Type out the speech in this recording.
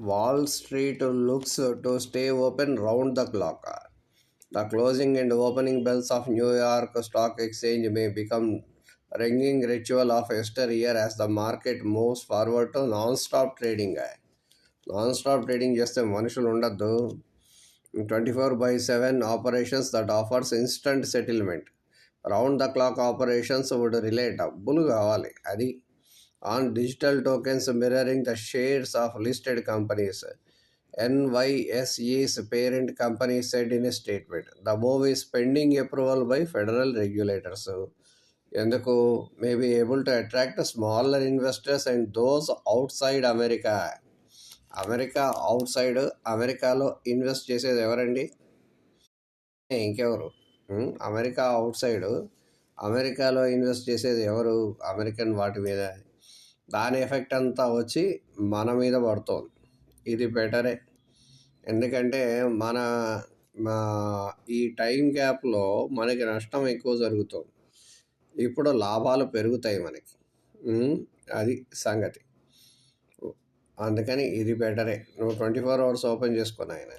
Wall Street looks to stay open round the clock. The closing and opening bells of New York Stock Exchange may become ringing ritual of yesteryear as the market moves forward to non-stop trading. Non-stop trading చేస్తే మనుషులు ఉండద్దు. 24/7 operations that offers instant settlement. Round the clock operations would relay డబ్బులు కావాలి అది on digital tokens mirroring the shares of listed companies. NYSE's parent company said in a statement, the move is pending approval by federal regulators. ఎందుకు may be able to attract smaller investors and those outside America. అమెరికాలో invest చేసేది ఎవరండి? ఇంకెవరు? అమెరికాలో invest చేసేది ఎవరు? American వాటి మీద. దాని ఎఫెక్ట్ అంతా వచ్చి మన మీద పడుతుంది. ఇది బెటరే, ఎందుకంటే ఈ టైం గ్యాప్లో మనకి నష్టం ఎక్కువ జరుగుతుంది. ఇప్పుడు లాభాలు పెరుగుతాయి మనకి. అది సంగతి. అందుకని ఇది బెటరే. నువ్వు 24 hours ఓపెన్ చేసుకుని ఆయన